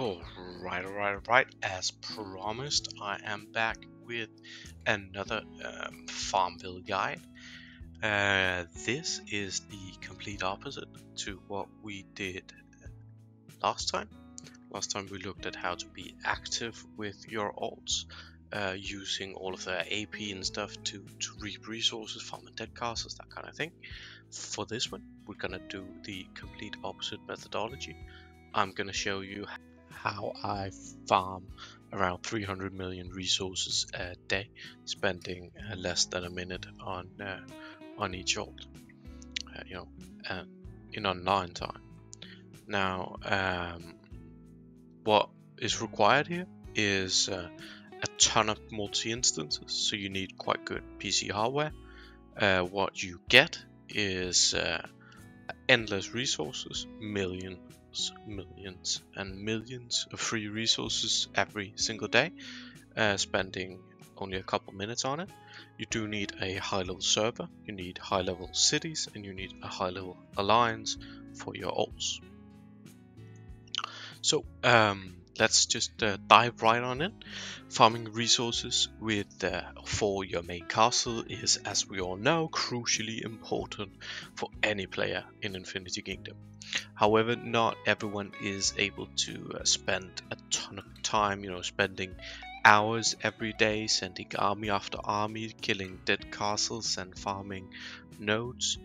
Alright. As promised, I am back with another Farmville guide. This is the complete opposite to what we did last time. Last time we looked at how to be active with your alts, using all of the AP and stuff to reap resources, farm and dead castles, that kind of thing. For this one, we're gonna do the complete opposite methodology. I'm gonna show you how I farm around 300 million resources a day, spending less than a minute on each alt, in online time. Now, what is required here is a ton of multi-instances, so you need quite good PC hardware. What you get is endless resources, millions and millions of free resources every single day, spending only a couple minutes on it. You do need a high-level server, you need high-level cities, and you need a high-level alliance for your alts. So let's just dive right on in. Farming resources for your main castle is, as we all know, crucially important for any player in Infinity Kingdom. However, not everyone is able to spend a ton of time, spending hours every day sending army after army, killing dead castles and farming nodes,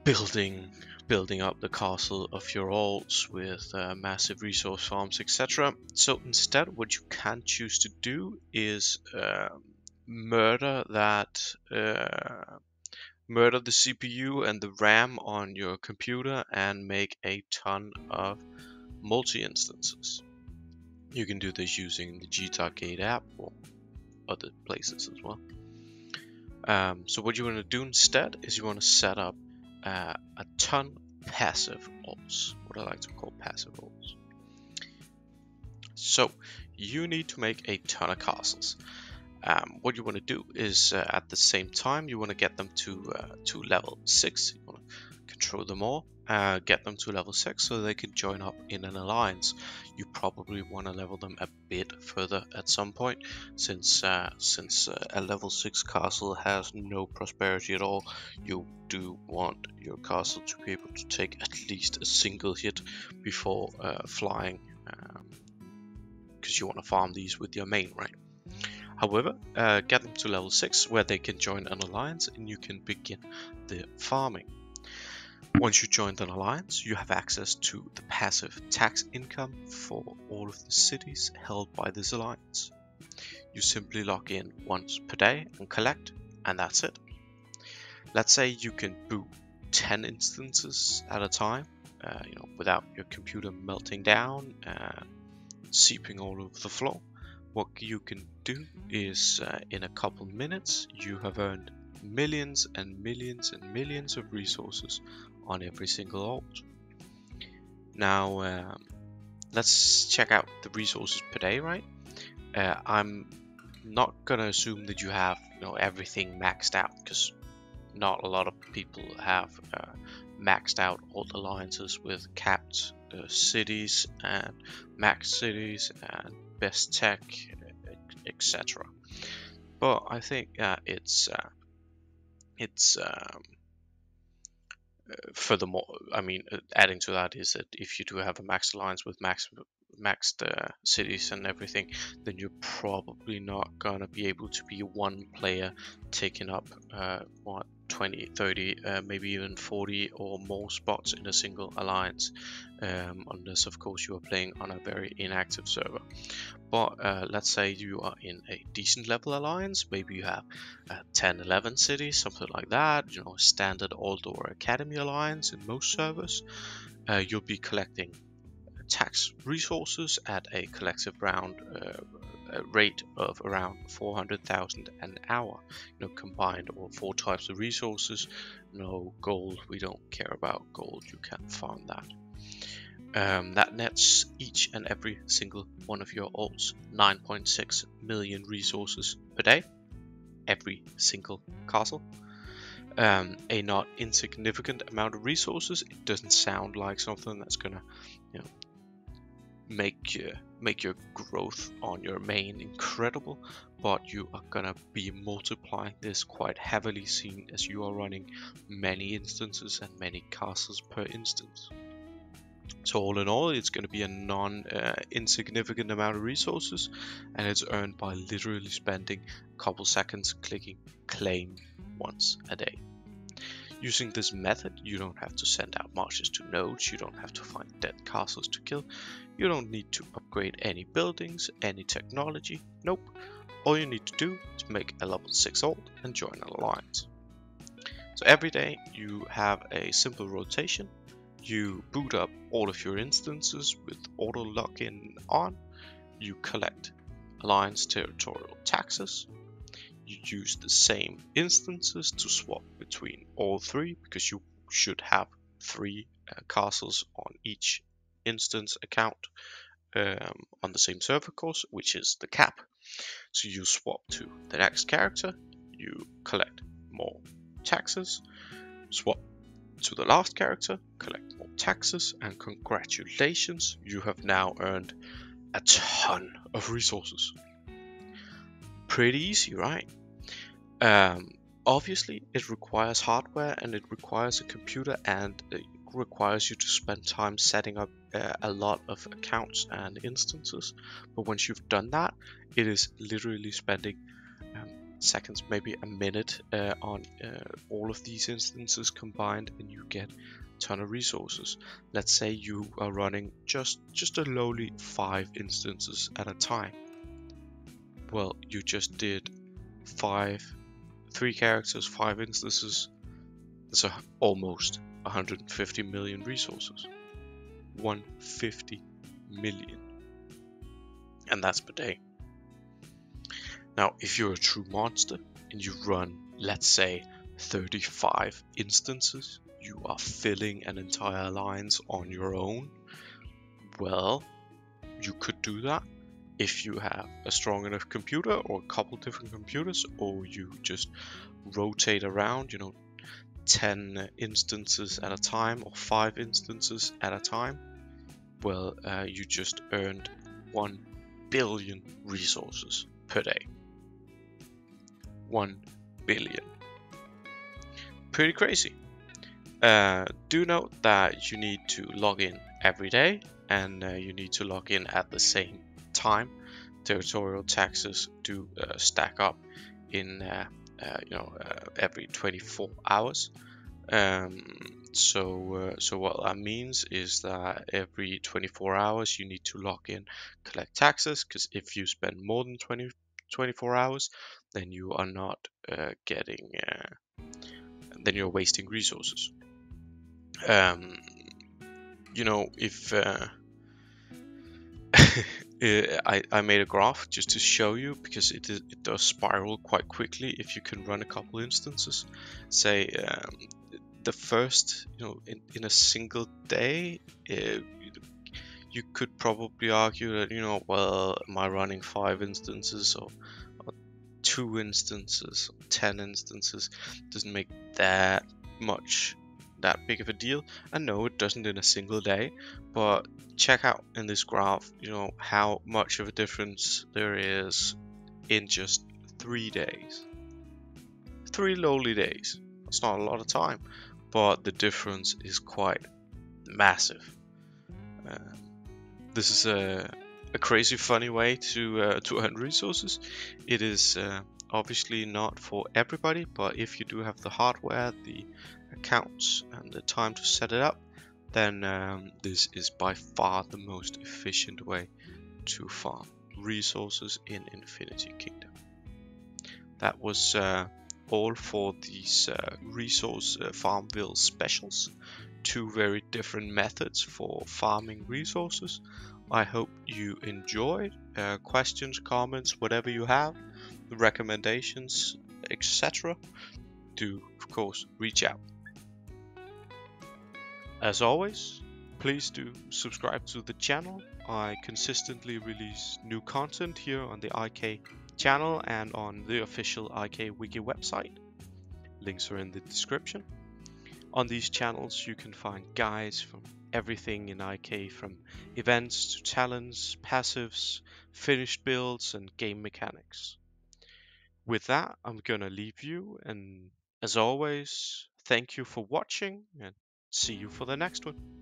building up the castle of your alts with massive resource farms, etc. So instead, what you can choose to do is murder the CPU and the RAM on your computer and make a ton of multi-instances. You can do this using the GTARcade app or other places as well. So what you want to do instead is you want to set up a ton passive alts, what I like to call passive alts. So you need to make a ton of castles. What you want to do is at the same time you want to get them to level 6. You want to control them all, get them to level 6 so they can join up in an alliance. You probably want to level them a bit further at some point, since a level 6 castle has no prosperity at all. You do want your castle to be able to take at least a single hit before flying, because you want to farm these with your main, right? However, get them to level 6 where they can join an alliance and you can begin the farming. Once you join an alliance, you have access to the passive tax income for all of the cities held by this alliance. You simply log in once per day and collect, and that's it. Let's say you can boot 10 instances at a time, without your computer melting down, seeping all over the floor. What you can do is, in a couple minutes, you have earned millions and millions and millions of resources on every single alt. Now, let's check out the resources per day, right? I'm not gonna assume that you have everything maxed out, because not a lot of people have maxed out all the alliances with capped cities and max cities and best tech, etc. But I think furthermore, adding to that is that if you do have a maxed alliance with maxed cities and everything, then you're probably not gonna be able to be one player taking up 20, 30, maybe even 40 or more spots in a single alliance, unless of course you are playing on a very inactive server. But let's say you are in a decent level alliance, maybe you have 10, 11 cities, something like that, standard alt or academy alliance in most servers. You'll be collecting tax resources at a collective rate of around 400,000 an hour, combined all 4 types of resources. No gold, we don't care about gold, you can farm that. That nets each and every single one of your alts 9.6 million resources per day, every single castle. A not insignificant amount of resources. It doesn't sound like something that's gonna make your growth on your main incredible, but you are gonna be multiplying this quite heavily, seeing as you are running many instances and many castles per instance. So all in all, it's going to be a non-insignificant amount of resources, and it's earned by literally spending a couple seconds clicking claim once a day. Using this method, you don't have to send out marches to nodes, you don't have to find dead castles to kill, you don't need to upgrade any buildings, any technology, nope. All you need to do is make a level 6 ult and join an alliance. So every day you have a simple rotation. You boot up all of your instances with auto login on, you collect alliance territorial taxes, you use the same instances to swap between all three, because you should have 3 castles on each instance account on the same server course, which is the cap. So you swap to the next character, you collect more taxes, swap to the last character, collect more taxes, and congratulations, you have now earned a ton of resources. Pretty easy, right? Obviously it requires hardware, and it requires a computer, and it requires you to spend time setting up a lot of accounts and instances. But once you've done that, it is literally spending seconds, maybe a minute on all of these instances combined, and you get a ton of resources. Let's say you are running just a lowly 5 instances at a time. Well, you just did 3 characters, 5 instances. That's almost 150 million resources. 150 million, and that's per day. Now, if you're a true monster and you run, let's say, 35 instances, you are filling an entire alliance on your own. Well, you could do that if you have a strong enough computer, or a couple different computers, or you just rotate around, 10 instances at a time or 5 instances at a time. Well, you just earned 1 billion resources per day. 1 billion. Pretty crazy. Do note that you need to log in every day, and you need to log in at the same time. Territorial taxes do stack up in every 24 hours. So what that means is that every 24 hours you need to log in, collect taxes, because if you spend more than 24 hours, then you are not then you're wasting resources. If I made a graph just to show you, because it does spiral quite quickly if you can run a couple instances. Say the first, in a single day, you could probably argue that, well, am I running 5 instances or 2 instances, or 10 instances? Doesn't make that big of a deal. And no, it doesn't in a single day, but check out in this graph, how much of a difference there is in just 3 days. 3 lowly days. That's not a lot of time, but the difference is quite massive. This is a crazy funny way to earn resources. It is obviously not for everybody, but if you do have the hardware, the accounts, and the time to set it up, then this is by far the most efficient way to farm resources in Infinity Kingdom. That was all for these resource Farmville specials. 2 very different methods for farming resources. I hope you enjoyed. Questions, comments, whatever you have, recommendations, etc., do of course reach out. As always, please do subscribe to the channel. I consistently release new content here on the IK channel and on the official IK Wiki website. Links are in the description. On these channels you can find guides from everything in IK from events to talents, passives, finished builds, and game mechanics. With that, I'm gonna leave you, and as always, thank you for watching, and see you for the next one.